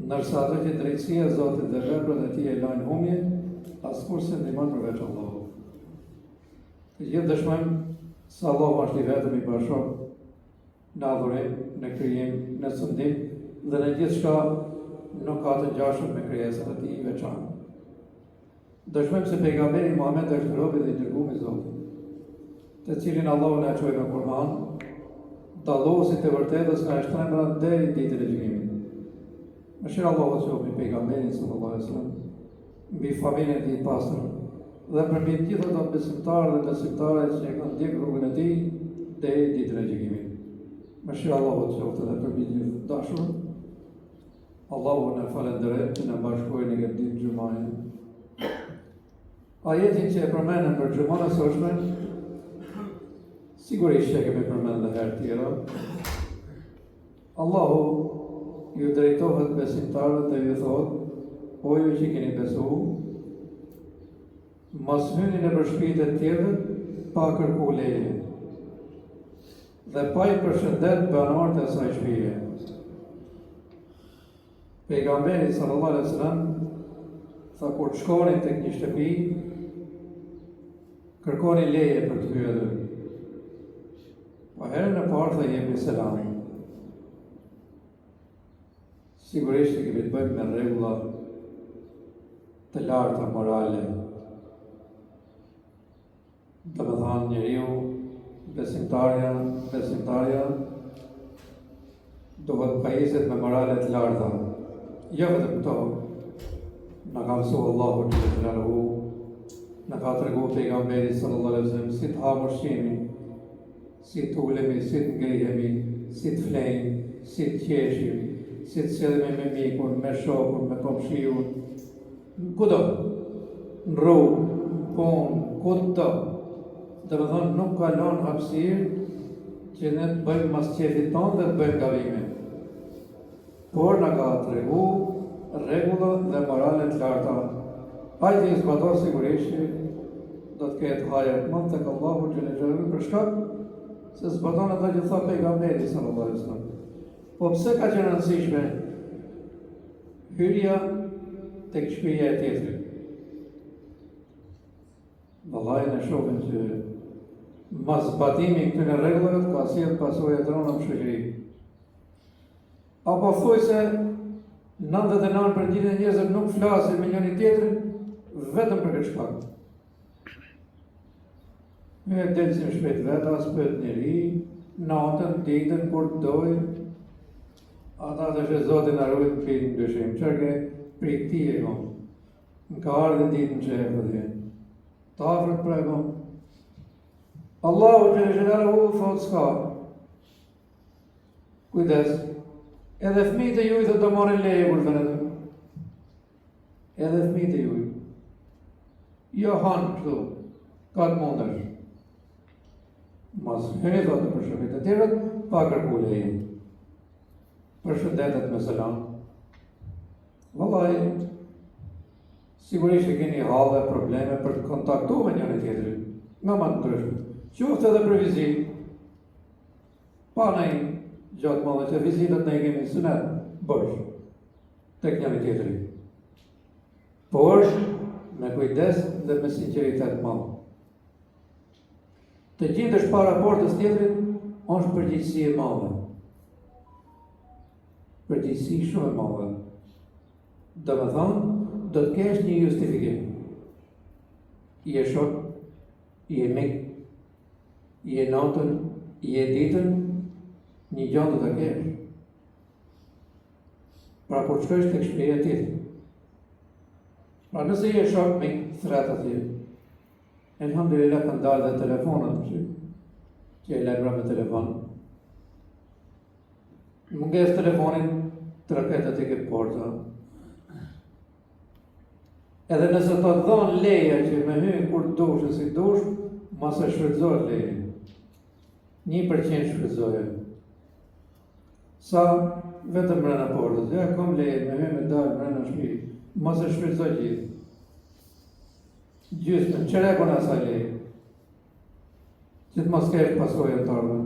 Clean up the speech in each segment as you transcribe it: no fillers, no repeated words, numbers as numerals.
Ndërsa ato që drejtësia e Zotit dhe veprat e tij e lajnë humje, askush se ndihmon përveç Allahut. Të gjithë dëshmojmë se Allahu është i vetëm i bashkë në adhurim, në krijim, në sundim dhe në gjithçka nuk ka të ngjashëm me krijesat e tij veçantë. Dëshmojmë se pejgamberi Muhammed është robi dhe i dërguar i Zotit, të cilin Allahu na çoi në Kur'an, dalluesi të vërtetës nga shtrembra deri në ditën e gjykimit. Mëshira Allahu të qoftë mbi pejgamberin sallallahu alaihi wasallam, mbi familjen e tij të pastër dhe për mbi të gjithë ato besimtarë dhe besimtare që e kanë ndjekur rrugën e tij deri në ditën e gjykimit. Mëshira Allahu të qoftë edhe për mbi të gjithë dashur. Allahu na falënderoj që na bashkoi në këtë ditë xhumaje. Ajetin që e përmendëm për xhumën e sotshme, sigurisht që e kemi përmendur edhe herë tjera. Allahu ju drejtohet besimtarëve dhe ju thotë: o ju që keni besuar, mos hyni në shtëpitë e tjerëve pa kërku leje dhe pa i përshëndet banorët e asaj shtëpie. Pejgamberi sallallahu alaihi wasallam tha kur të shkoni tek një shtëpi, kërkoni leje për të hyrë aty. Po herën e parë tha jepni selamin. Sigurisht që kemi të bëjmë me rregulla të larta morale. Do të thonë njeriu, besimtarja, duhet pajiset me morale të larta. Jo vetëm këto, na ka mësuar Allahu xhallahu, na ka treguar pejgamberi sallallahu alaihi wasallam si të hapur ushqimin, si të ulemi, si të ngrihemi, si të flejmë, si të qeshim, si të sillemi me mikun, me shokun, me komshiun, kudo, në rrugë, në punë, kudo. Dhe me thonë nuk kalon hapësirë që ne të bëjmë mas qefit tonë dhe të bëjmë gabime. Por na ka treguar rregulla dhe morale të larta. Ai që i zbaton sigurisht do të ketë hajër të madh tek Allahu xhallahu për shkak se zbaton ato që tha pejgamberi sallallahu alaihi wasallam. Po pse ka qenë rëndësishme hyrja tek shtëpia e tjetrit? Vallahi ne shohim që mas zbatimi këtyre rregullave ka sjellë pasojë të rënda në shoqëri. Apo thuaj se 99% e njerëzve nuk flasin me njëri tjetrin vetëm për këtë shkak. Ne delsim shpejt vetë, as për njëri, natën, ditën, kur të dojë. Ata të që Zotin na ruaj të pinë ndryshim. Çerke prej këtij e kom. Më ka ardhur ditën që e vëdhjen. Ta afrët prego. Allahu xhallahu thot s'ka. Kujdes. Edhe fëmijët e juaj do marrin leje kur vjen aty. Edhe fëmijët e juaj. Jo han këtu. Ka të mundesh. Mas hyni do të përshëndet të tjerët pa kërku leje. Përshëndetet me selam. Vallahi, sigurisht që keni hallë dhe probleme për të kontaktuar me njëri tjetrin. Nga më të ndryshme. Qoftë edhe për vizitë. Pa ndonjë gjatë madhe që vizitat ne kemi sunet bësh tek njëri tjetri. Por me kujdes dhe me sinqeritet madh. Të gjendesh para portës tjetrit është përgjegjësi e madhe. Përgjegjësi shumë e madhe. Do të thonë, do të kesh një justifikim. I e shok, i e mik, i e natën, i e ditën, një gjatë të kesh. Pra kur të shkosh tek shtëpia tjetër. Pra nëse i e shok mik, thret atje. Elhamdulillah kanë dalë dhe telefonat që e lajmëra me telefon. Munges telefonin, tërket aty ke porta. Edhe nëse të dhonë leja që me hynë kur dush e si dush, mas e shfrytëzohet leja. 1% shfrytëzohet. Sa vetëm mbrana portës, ja kom leje me hynë me dalë mbrana shtëpi, mas e shfrytëzohet gjithë. Gjysmën, çerekun e asaj leje. Që të mos kesh pasojë të ardhme,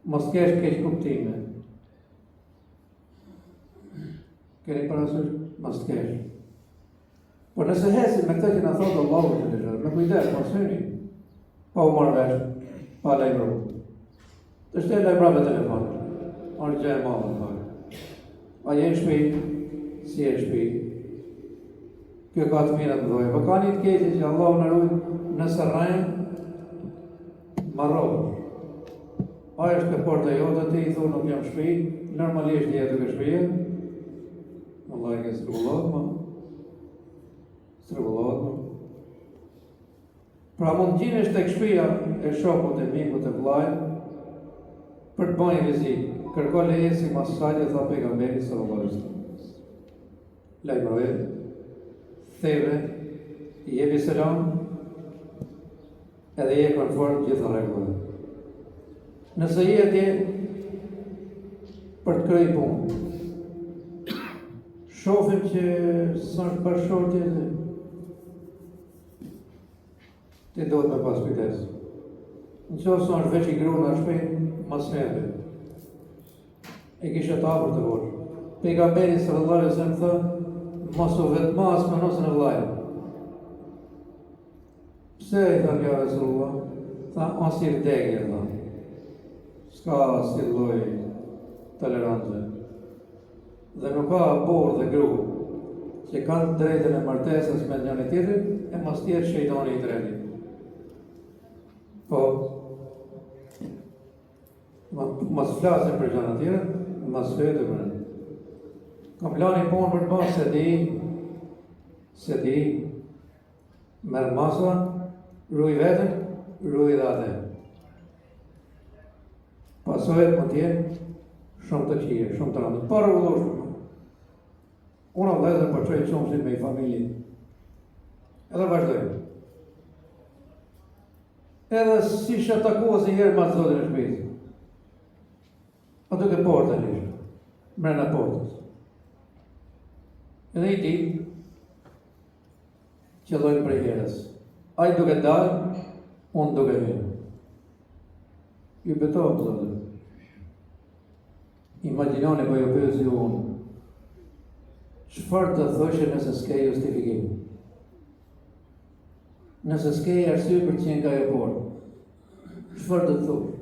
mos kesh keq kuptime. keni parasysh, mos të kesh. Por nëse hesim me këtë që na thotë Allahu të lejë, me kujdes, mos hyni, pa u marrë vesh, pa lajmëru. Të shtej lajmëra me telefon, orë gjë e madhe në fare. A je në shtëpi, si je në shtëpi. Kjo ka të mirë të dojë. Po ka një të keqe që Allahu në rujt nëse rrajnë, marrohë. Aja është ke porta jote, ti i thonë nuk jam shtëpi, normalisht jetë ke shtëpia. Allah e ke strullohet, ma. Strullohet, ma. Pra mund gjinesh tek shtëpia e shokut e mikut e vllajt për të bënë vizitë. Kërko leje si masajt e tha pejgamberi sallallahu alaihi wasallam. Lajmëroje, theve, i jepi selam, edhe je konform gjitha rregullat. Nëse je atje për të kryer punë, shohim që s'është bashkëshortje, ti duhet me pas kujdes. Në qoftë se është veç i grua në shtëpi, mos heve. E kisha të hapur të vorë. Pejgamberi sallallahu alaihi wasallam tha, mos u vetmas me nosën e vllajt. Pse i tha ja Resulullah? Tha, as i vdekje, tha. S'ka si lloj tolerance. Dhe nuk ka burr dhe gru që kanë drejtën e martesës me njëri tjetrin e mos tjetë shejtani i tretë. Po, mos flasim për gjëra të tjera, mos vetëm. Kam lani punë për të bërë se di, merr masa, ruaj vetën, ruaj dhe atë. Pasojët më tjetë shumë të qije, shumë të rëndë, parë u dhoshë. Unë o vlezën për qojtë shumë si me i familje. Edhe vazhdojmë. Edhe si shë takuva si herë ma të zotin e shpizë. A duke porta njështë, mrena portës. Edhe i ti, qëllojnë prej herës. Ai duke dalë, unë duke vinë. Ju betohëm, zotin. Imaginoni po ju pyesi unë, çfarë të thoshe nëse s'ke justifikim? Nëse s'ke arsye për të qenë ka ajo portë, çfarë do të thosh?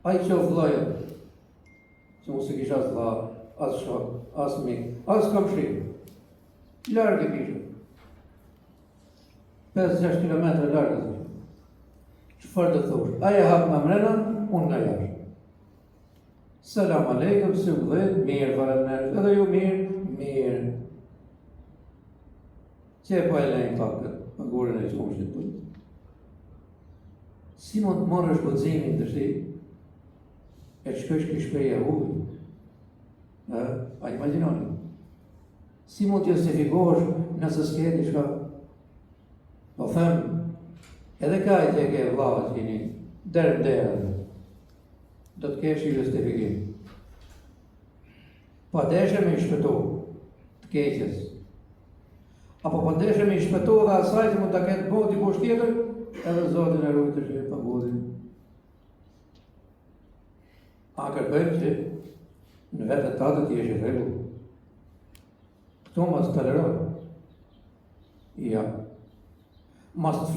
Ai që vllajë, që mos e kisha as vlla, as shok, as mik, as komshi. Larg e kishte. 5-6 kilometra larg. Çfarë do të thosh? Ai e hap nga mrena, unë nga jashtë. Selam aleikum, si u dhe, mirë, faleminderit, edhe ju mirë. Që po e lejnë pakët, për gurën e qomshit të. Si mund të marrësh guximin të shti, e të shkësh ki shpreja ujë? A imaginoni? Si mund të justifikosh nëse s'ke diçka? Po them, edhe ka i që e ke vllavët që një, derë, do të kesh i justifikim. Pa deshe me i shpëtu të keqës. Apo pa deshe me i shpëtu dhe asaj që mund të ketë bëhë dikush tjetër, edhe Zotin e rujtë që e pagodin. A kërkojmë që në vetë ta të t'jesh i regu. Këto mos të tolerojnë. Ja. Mos të